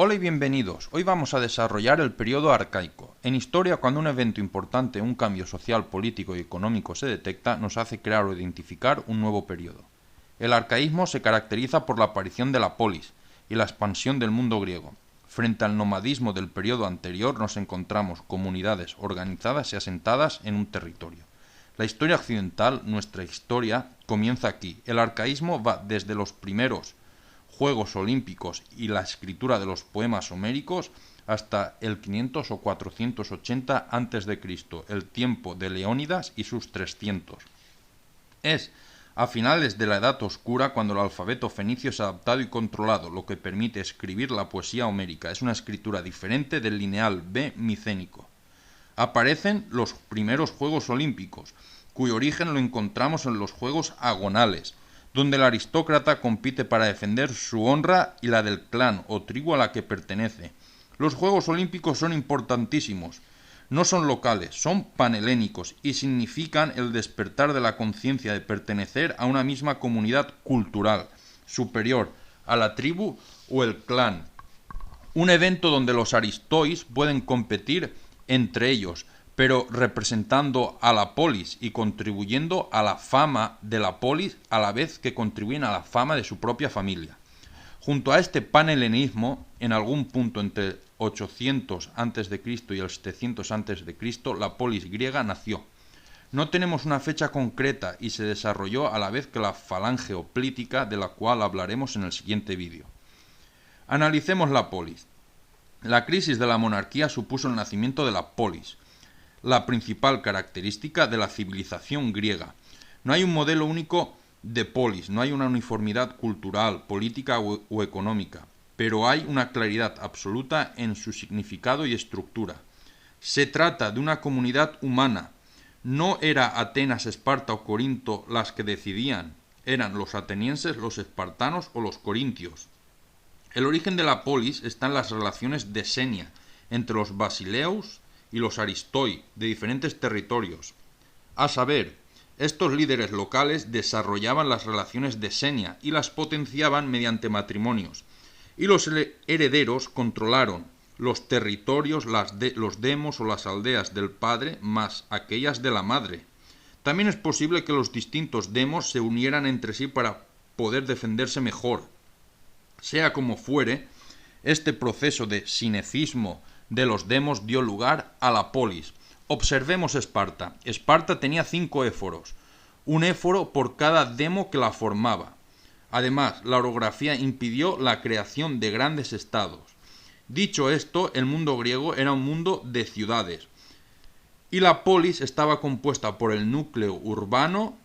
Hola y bienvenidos. Hoy vamos a desarrollar el periodo arcaico. En historia, cuando un evento importante, un cambio social, político y económico se detecta, nos hace crear o identificar un nuevo periodo. El arcaísmo se caracteriza por la aparición de la polis y la expansión del mundo griego. Frente al nomadismo del periodo anterior nos encontramos comunidades organizadas y asentadas en un territorio. La historia occidental, nuestra historia, comienza aquí. El arcaísmo va desde los primeros Juegos Olímpicos y la escritura de los poemas homéricos hasta el 500 o 480 a.C., el tiempo de Leónidas y sus 300. Es a finales de la Edad Oscura cuando el alfabeto fenicio es adaptado y controlado, lo que permite escribir la poesía homérica. Es una escritura diferente del lineal B micénico. Aparecen los primeros Juegos Olímpicos, cuyo origen lo encontramos en los Juegos Agonales, donde el aristócrata compite para defender su honra y la del clan o tribu a la que pertenece. Los Juegos Olímpicos son importantísimos. No son locales, son panhelénicos y significan el despertar de la conciencia de pertenecer a una misma comunidad cultural, superior a la tribu o el clan. Un evento donde los aristois pueden competir entre ellos, pero representando a la polis y contribuyendo a la fama de la polis a la vez que contribuyen a la fama de su propia familia. Junto a este panhelenismo, en algún punto entre 800 a.C. y el 700 a.C., la polis griega nació. No tenemos una fecha concreta y se desarrolló a la vez que la falange hoplítica, de la cual hablaremos en el siguiente vídeo. Analicemos la polis. La crisis de la monarquía supuso el nacimiento de la polis, la principal característica de la civilización griega. No hay un modelo único de polis, no hay una uniformidad cultural, política o económica, pero hay una claridad absoluta en su significado y estructura. Se trata de una comunidad humana. No era Atenas, Esparta o Corinto las que decidían, eran los atenienses, los espartanos o los corintios. El origen de la polis está en las relaciones de senia entre los basileus y los aristoi de diferentes territorios. A saber, estos líderes locales desarrollaban las relaciones de senia y las potenciaban mediante matrimonios, y los herederos controlaron los territorios, los demos o las aldeas del padre más aquellas de la madre. También es posible que los distintos demos se unieran entre sí para poder defenderse mejor. Sea como fuere, este proceso de sinecismo de los demos dio lugar a la polis. Observemos Esparta. Esparta tenía 5 éforos, un éforo por cada demo que la formaba. Además, la orografía impidió la creación de grandes estados. Dicho esto, el mundo griego era un mundo de ciudades, y la polis estaba compuesta por el núcleo urbano,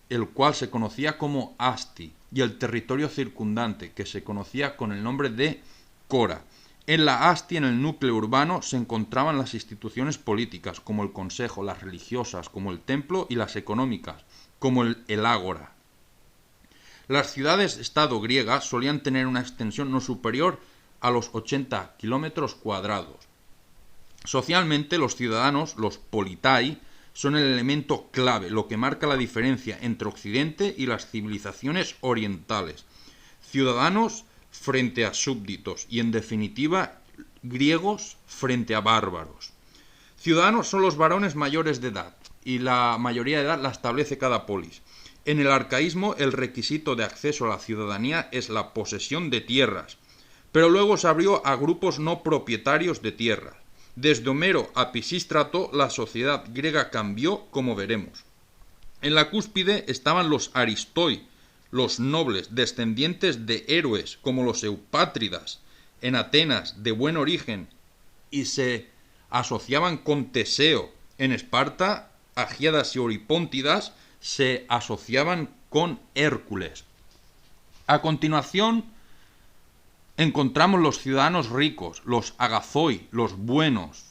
el cual se conocía como Asti, y el territorio circundante, que se conocía con el nombre de Cora. En la Asti, en el núcleo urbano, se encontraban las instituciones políticas, como el consejo, las religiosas, como el templo, y las económicas, como el ágora. Las ciudades-estado griegas solían tener una extensión no superior a los 80 kilómetros cuadrados. Socialmente, los ciudadanos, los politai, son el elemento clave, lo que marca la diferencia entre Occidente y las civilizaciones orientales. Ciudadanos frente a súbditos y, en definitiva, griegos frente a bárbaros. Ciudadanos son los varones mayores de edad, y la mayoría de edad la establece cada polis. En el arcaísmo, el requisito de acceso a la ciudadanía es la posesión de tierras, pero luego se abrió a grupos no propietarios de tierras. Desde Homero a Pisístrato, la sociedad griega cambió, como veremos. En la cúspide estaban los aristoi, los nobles, descendientes de héroes como los eupátridas, en Atenas, de buen origen, y se asociaban con Teseo. En Esparta, Agíadas y Oripóntidas se asociaban con Hércules. A continuación, encontramos los ciudadanos ricos, los agazoi, los buenos.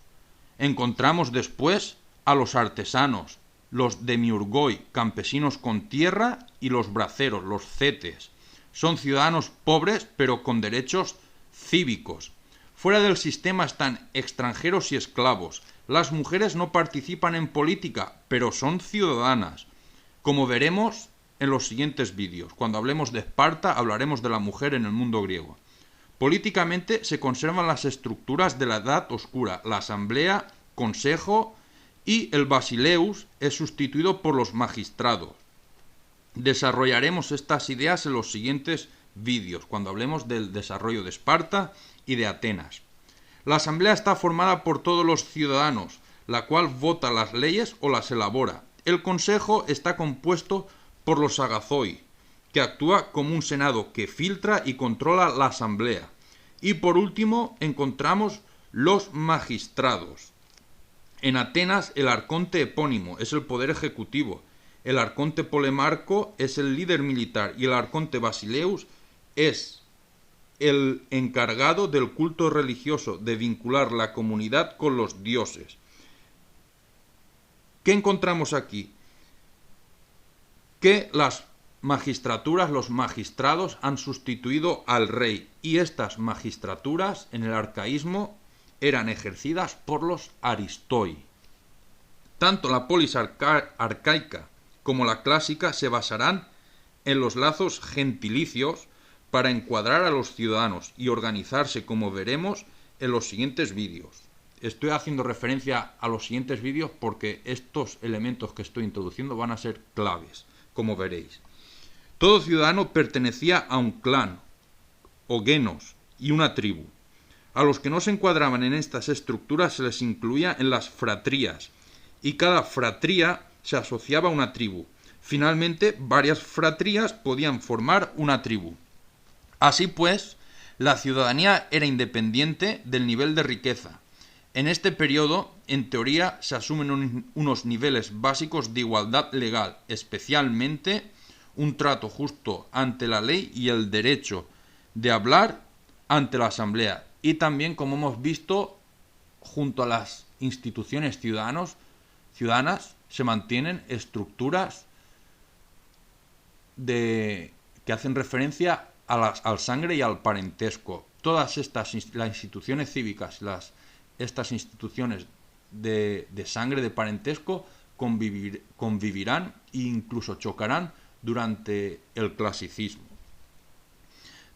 Encontramos después a los artesanos, los demiurgoi, campesinos con tierra, y los braceros, los cetes. Son ciudadanos pobres pero con derechos cívicos. Fuera del sistema están extranjeros y esclavos. Las mujeres no participan en política, pero son ciudadanas. Como veremos en los siguientes vídeos, cuando hablemos de Esparta, hablaremos de la mujer en el mundo griego. Políticamente se conservan las estructuras de la Edad Oscura, la asamblea, consejo y el basileus es sustituido por los magistrados. Desarrollaremos estas ideas en los siguientes vídeos, cuando hablemos del desarrollo de Esparta y de Atenas. La asamblea está formada por todos los ciudadanos, la cual vota las leyes o las elabora. El consejo está compuesto por los agazoi, que actúa como un senado que filtra y controla la asamblea. Y por último encontramos los magistrados. En Atenas el arconte epónimo es el poder ejecutivo, el arconte polemarco es el líder militar y el arconte basileus es el encargado del culto religioso, de vincular la comunidad con los dioses. ¿Qué encontramos aquí? Que las magistraturas, los magistrados han sustituido al rey y estas magistraturas en el arcaísmo eran ejercidas por los aristoi. Tanto la polis arcaica como la clásica se basarán en los lazos gentilicios para encuadrar a los ciudadanos y organizarse, como veremos en los siguientes vídeos. Estoy haciendo referencia a los siguientes vídeos porque estos elementos que estoy introduciendo van a ser claves, como veréis. Todo ciudadano pertenecía a un clan, o genos, y una tribu. A los que no se encuadraban en estas estructuras se les incluía en las fratrías, y cada fratría se asociaba a una tribu. Finalmente, varias fratrías podían formar una tribu. Así pues, la ciudadanía era independiente del nivel de riqueza. En este periodo, en teoría, se asumen unos niveles básicos de igualdad legal, especialmente un trato justo ante la ley y el derecho de hablar ante la asamblea. Y también, como hemos visto, junto a las instituciones ciudadanas se mantienen estructuras que hacen referencia al sangre y al parentesco. Todas estas las instituciones cívicas, estas instituciones de sangre, de parentesco, convivirán e incluso chocarán durante el clasicismo.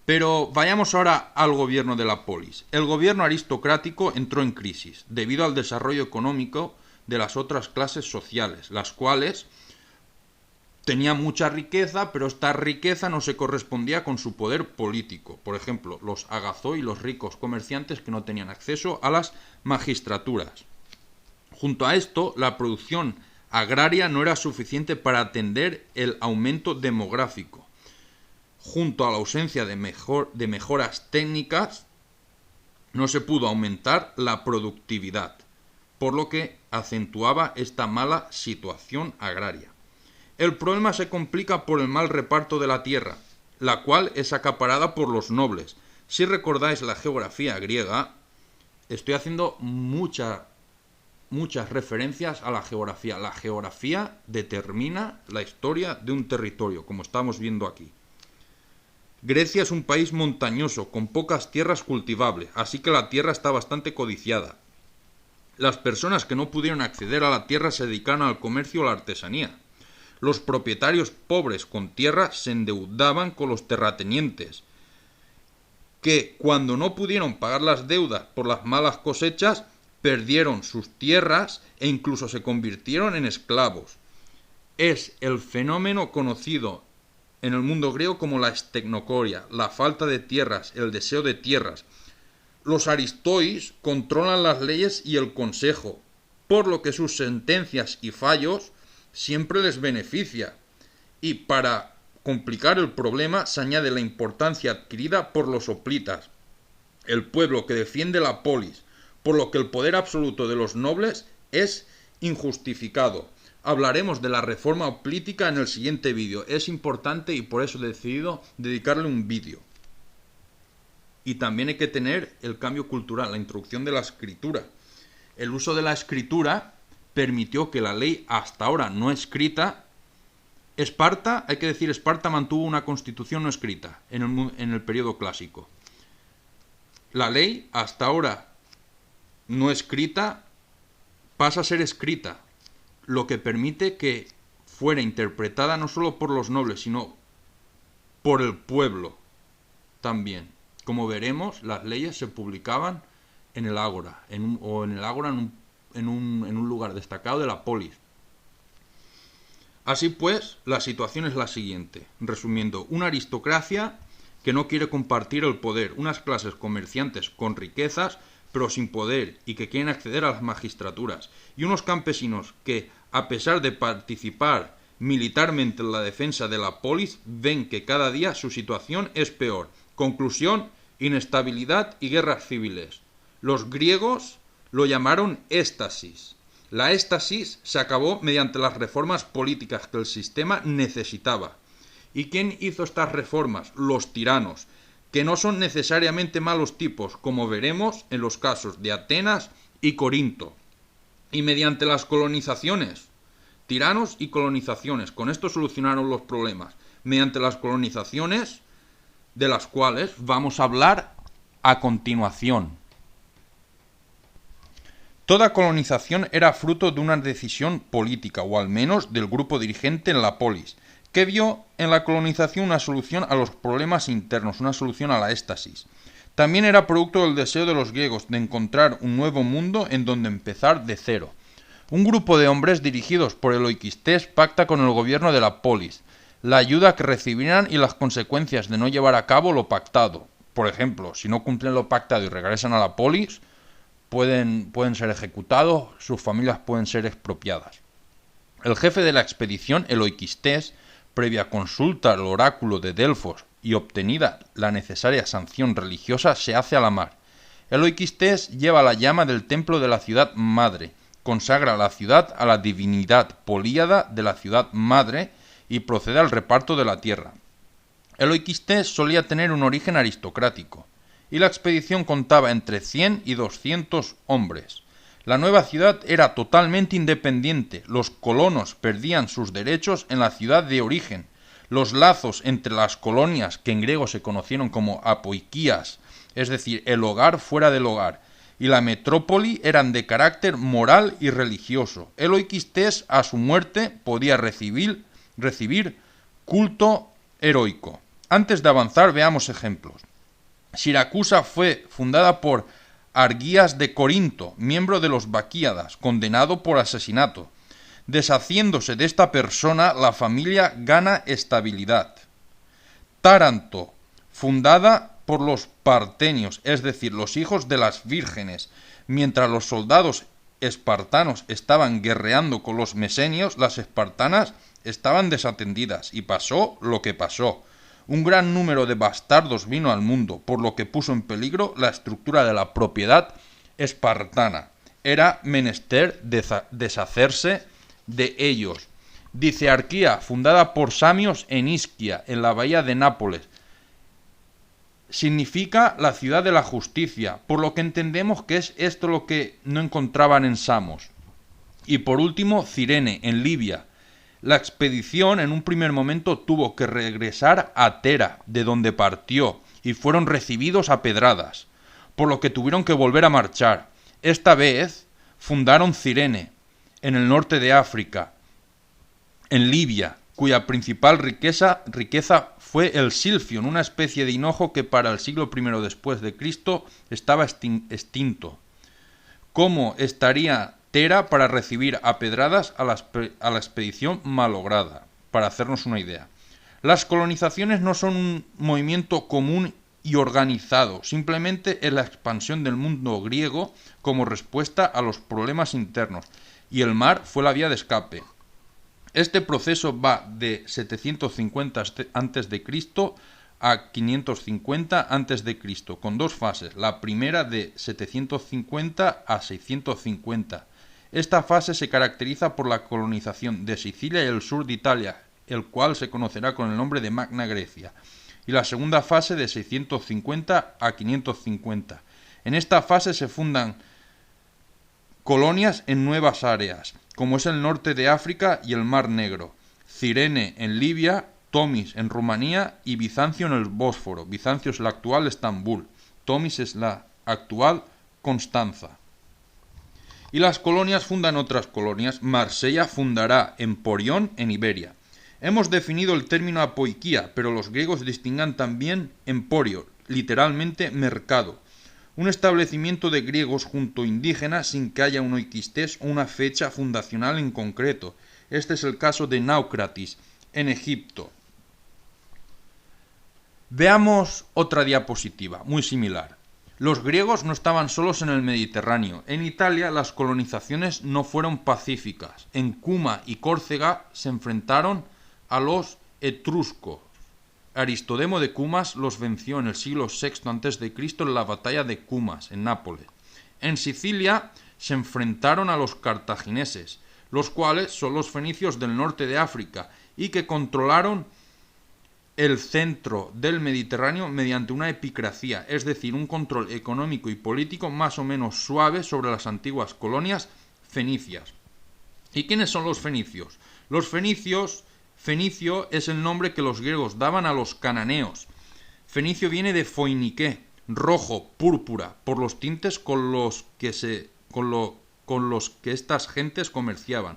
Pero vayamos ahora al gobierno de la polis. El gobierno aristocrático entró en crisis debido al desarrollo económico de las otras clases sociales, las cuales tenían mucha riqueza, pero esta riqueza no se correspondía con su poder político. Por ejemplo, los agazoi, los ricos comerciantes que no tenían acceso a las magistraturas. Junto a esto, la producción agraria no era suficiente para atender el aumento demográfico. Junto a la ausencia de mejoras técnicas, no se pudo aumentar la productividad, por lo que acentuaba esta mala situación agraria. El problema se complica por el mal reparto de la tierra, la cual es acaparada por los nobles. Si recordáis la geografía griega, estoy haciendo muchas referencias a la geografía. La geografía determina la historia de un territorio, como estamos viendo aquí. Grecia es un país montañoso, con pocas tierras cultivables, así que la tierra está bastante codiciada. Las personas que no pudieron acceder a la tierra se dedicaron al comercio o la artesanía. Los propietarios pobres con tierra se endeudaban con los terratenientes, que cuando no pudieron pagar las deudas por las malas cosechas, perdieron sus tierras e incluso se convirtieron en esclavos. Es el fenómeno conocido en el mundo griego como la estecnocoria, la falta de tierras, el deseo de tierras. Los aristois controlan las leyes y el consejo, por lo que sus sentencias y fallos siempre les beneficia. Y para complicar el problema se añade la importancia adquirida por los hoplitas, el pueblo que defiende la polis, por lo que el poder absoluto de los nobles es injustificado. Hablaremos de la reforma hoplítica en el siguiente vídeo. Es importante y por eso he decidido dedicarle un vídeo. Y también hay que tener el cambio cultural, la introducción de la escritura. El uso de la escritura permitió que la ley hasta ahora no escrita... Esparta, hay que decir, Esparta mantuvo una constitución no escrita en el periodo clásico. La ley hasta ahora no escrita pasa a ser escrita, lo que permite que fuera interpretada no solo por los nobles, sino por el pueblo también, Como veremos, las leyes se publicaban en el ágora, en un lugar destacado de la polis. Así pues, la situación es la siguiente. Resumiendo, una aristocracia que no quiere compartir el poder, unas clases comerciantes con riquezas pero sin poder y que quieren acceder a las magistraturas, y unos campesinos que, a pesar de participar militarmente en la defensa de la polis, ven que cada día su situación es peor. Conclusión, inestabilidad y guerras civiles. Los griegos lo llamaron éstasis. La éstasis se acabó mediante las reformas políticas que el sistema necesitaba. ¿Y quién hizo estas reformas? Los tiranos, que no son necesariamente malos tipos, como veremos en los casos de Atenas y Corinto. Y mediante las colonizaciones, tiranos y colonizaciones, con esto solucionaron los problemas. Mediante las colonizaciones, de las cuales vamos a hablar a continuación. Toda colonización era fruto de una decisión política, o al menos del grupo dirigente en la polis, que vio en la colonización una solución a los problemas internos, una solución a la éstasis. También era producto del deseo de los griegos de encontrar un nuevo mundo en donde empezar de cero. Un grupo de hombres dirigidos por el Oikistés pacta con el gobierno de la polis, la ayuda que recibirán y las consecuencias de no llevar a cabo lo pactado. Por ejemplo, si no cumplen lo pactado y regresan a la polis, pueden ser ejecutados, sus familias pueden ser expropiadas. El jefe de la expedición, el Oikistés, previa consulta al oráculo de Delfos y obtenida la necesaria sanción religiosa, se hace a la mar. El Oikistés lleva la llama del templo de la ciudad madre, consagra la ciudad a la divinidad Políada de la ciudad madre y procede al reparto de la tierra. El Oikistés solía tener un origen aristocrático, y la expedición contaba entre 100 y 200 hombres. La nueva ciudad era totalmente independiente, los colonos perdían sus derechos en la ciudad de origen. Los lazos entre las colonias, que en griego se conocieron como apoikías, es decir, el hogar fuera del hogar, y la metrópoli eran de carácter moral y religioso. El Oikistés, a su muerte, podía recibir culto heroico. Antes de avanzar, veamos ejemplos. Siracusa fue fundada por Argías de Corinto, miembro de los Baquíadas, condenado por asesinato. Deshaciéndose de esta persona, la familia gana estabilidad. Táranto, fundada por los partenios, es decir, los hijos de las vírgenes. Mientras los soldados espartanos estaban guerreando con los mesenios, las espartanas estaban desatendidas, y pasó lo que pasó. Un gran número de bastardos vino al mundo, por lo que puso en peligro la estructura de la propiedad espartana. Era menester deshacerse de ellos. Dicearquía, fundada por samios en Isquia, en la bahía de Nápoles, significa la ciudad de la justicia, por lo que entendemos que es esto lo que no encontraban en Samos. Y por último, Cirene, en Libia. La expedición en un primer momento tuvo que regresar a Tera, de donde partió, y fueron recibidos a pedradas, por lo que tuvieron que volver a marchar. Esta vez fundaron Cirene, en el norte de África, en Libia, cuya principal riqueza fue el silfion, una especie de hinojo que para el siglo I después de Cristo estaba extinto. ¿Cómo estaría Tera para recibir a pedradas a la expedición malograda? Para hacernos una idea. Las colonizaciones no son un movimiento común y organizado, simplemente es la expansión del mundo griego como respuesta a los problemas internos, y el mar fue la vía de escape. Este proceso va de 750 a.C. a 550 a.C., con dos fases. La primera de 750 a 650. Esta fase se caracteriza por la colonización de Sicilia y el sur de Italia, el cual se conocerá con el nombre de Magna Grecia. Y la segunda fase de 650 a 550. En esta fase se fundan colonias en nuevas áreas, como es el norte de África y el Mar Negro, Cirene en Libia, Tomis en Rumanía y Bizancio en el Bósforo. Bizancio es la actual Estambul, Tomis es la actual Constanza. Y las colonias fundan otras colonias. Marsella fundará Emporión en Iberia. Hemos definido el término apoiquía, pero los griegos distingan también Emporio, literalmente mercado, un establecimiento de griegos junto a indígenas sin que haya un oikistés o una fecha fundacional en concreto. Este es el caso de Náucratis, en Egipto. Veamos otra diapositiva, muy similar. Los griegos no estaban solos en el Mediterráneo. En Italia las colonizaciones no fueron pacíficas. En Cuma y Córcega se enfrentaron a los etruscos. Aristodemo de Cumas los venció en el siglo VI a.C. en la batalla de Cumas, en Nápoles. En Sicilia se enfrentaron a los cartagineses, los cuales son los fenicios del norte de África y que controlaron el centro del Mediterráneo mediante una epicracia, es decir, un control económico y político más o menos suave sobre las antiguas colonias fenicias. ¿Y quiénes son los fenicios? Los fenicios, fenicio es el nombre que los griegos daban a los cananeos. Fenicio viene de foiniqué, rojo, púrpura, por los tintes con los que estas gentes comerciaban.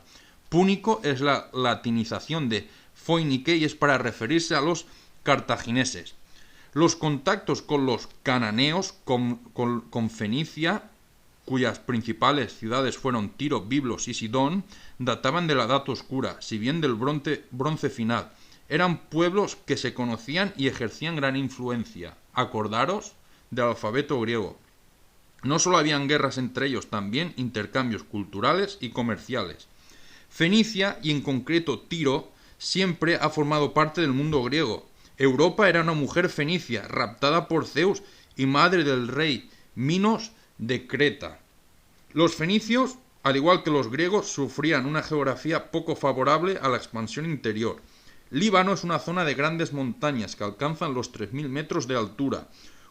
Púnico es la latinización de foiniqué y es para referirse a los cartagineses. Los contactos con los cananeos, con Fenicia, cuyas principales ciudades fueron Tiro, Biblos y Sidón, databan de la Edad Oscura, si bien del bronce final. Eran pueblos que se conocían y ejercían gran influencia. Acordaros del alfabeto griego. No solo habían guerras entre ellos, también intercambios culturales y comerciales. Fenicia, y en concreto Tiro, siempre ha formado parte del mundo griego. Europa era una mujer fenicia, raptada por Zeus y madre del rey Minos de Creta. Los fenicios, al igual que los griegos, sufrían una geografía poco favorable a la expansión interior. Líbano es una zona de grandes montañas que alcanzan los 3.000 metros de altura,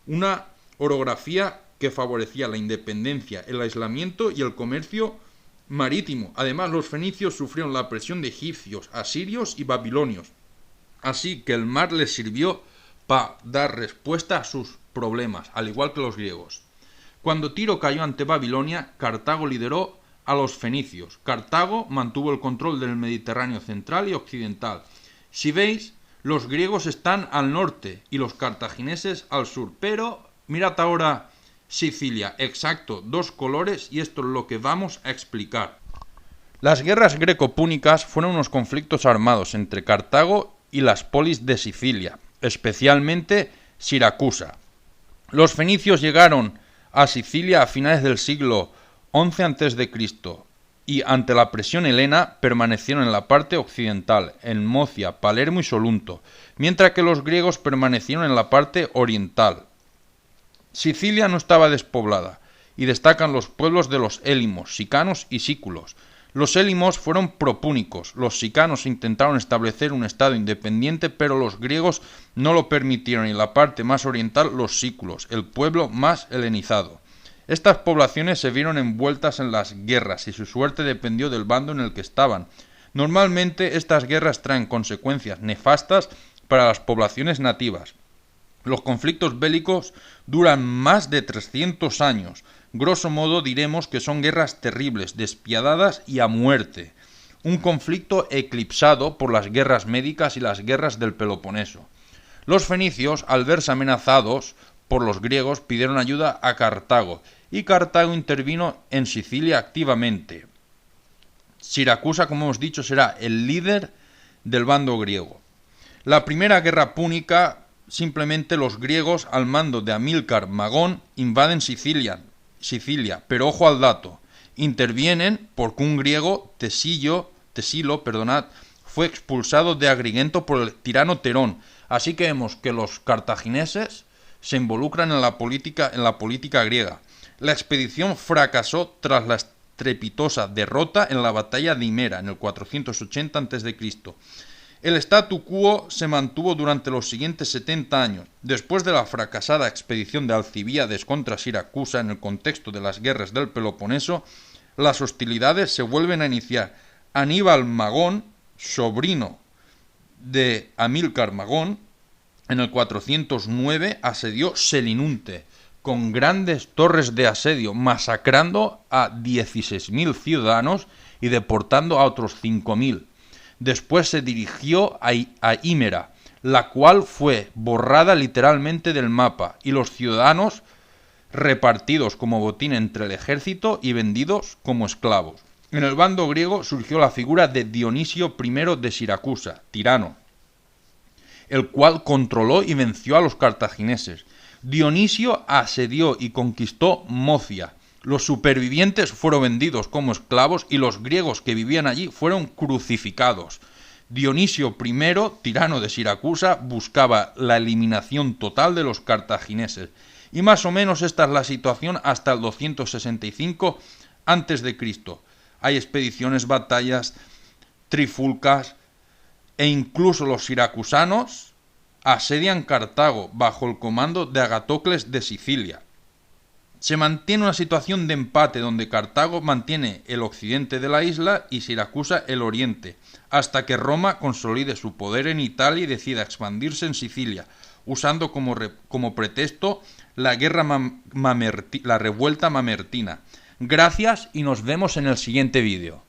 una orografía que favorecía la independencia, el aislamiento y el comercio marítimo. Además, los fenicios sufrieron la presión de egipcios, asirios y babilonios, así que el mar les sirvió para dar respuesta a sus problemas, al igual que los griegos. Cuando Tiro cayó ante Babilonia, Cartago lideró a los fenicios. Cartago mantuvo el control del Mediterráneo central y occidental. Si veis, los griegos están al norte y los cartagineses al sur, pero mirad ahora Sicilia, exacto, dos colores, y esto es lo que vamos a explicar. Las guerras greco-púnicas fueron unos conflictos armados entre Cartago y las polis de Sicilia, especialmente Siracusa. Los fenicios llegaron a Sicilia a finales del siglo XI a.C. y ante la presión helena permanecieron en la parte occidental, en Mocia, Palermo y Solunto, mientras que los griegos permanecieron en la parte oriental. Sicilia no estaba despoblada, y destacan los pueblos de los élimos, sicanos y sículos. Los élimos fueron propúnicos, los sicanos intentaron establecer un estado independiente, pero los griegos no lo permitieron, y en la parte más oriental los sículos, el pueblo más helenizado. Estas poblaciones se vieron envueltas en las guerras, y su suerte dependió del bando en el que estaban. Normalmente estas guerras traen consecuencias nefastas para las poblaciones nativas. Los conflictos bélicos duran más de 300 años. Grosso modo diremos que son guerras terribles, despiadadas y a muerte. Un conflicto eclipsado por las guerras médicas y las guerras del Peloponeso. Los fenicios, al verse amenazados por los griegos, pidieron ayuda a Cartago, y Cartago intervino en Sicilia activamente. Siracusa, como hemos dicho, será el líder del bando griego. La primera guerra púnica, simplemente los griegos, al mando de Amílcar Magón, invaden Sicilia, pero ojo al dato, intervienen porque un griego, Tesilo, fue expulsado de Agrigento por el tirano Terón. Así que vemos que los cartagineses se involucran en la política griega. La expedición fracasó tras la estrepitosa derrota en la batalla de Himera en el 480 a.C. El statu quo se mantuvo durante los siguientes 70 años. Después de la fracasada expedición de Alcibíades contra Siracusa en el contexto de las guerras del Peloponeso, las hostilidades se vuelven a iniciar. Aníbal Magón, sobrino de Amílcar Magón, en el 409 asedió Selinunte con grandes torres de asedio, masacrando a 16.000 ciudadanos y deportando a otros 5.000. Después se dirigió a Himera. la cual fue borrada literalmente del mapa y los ciudadanos repartidos como botín entre el ejército y vendidos como esclavos. En el bando griego surgió la figura de Dionisio I de Siracusa, tirano, el cual controló y venció a los cartagineses. Dionisio asedió y conquistó Mocia. Los supervivientes fueron vendidos como esclavos y los griegos que vivían allí fueron crucificados. Dionisio I, tirano de Siracusa, buscaba la eliminación total de los cartagineses. Y más o menos esta es la situación hasta el 265 a.C. Hay expediciones, batallas, trifulcas e incluso los siracusanos asedian Cartago bajo el comando de Agatocles de Sicilia. Se mantiene una situación de empate donde Cartago mantiene el occidente de la isla y Siracusa el oriente, hasta que Roma consolide su poder en Italia y decida expandirse en Sicilia, usando como pretexto la revuelta mamertina. Gracias y nos vemos en el siguiente vídeo.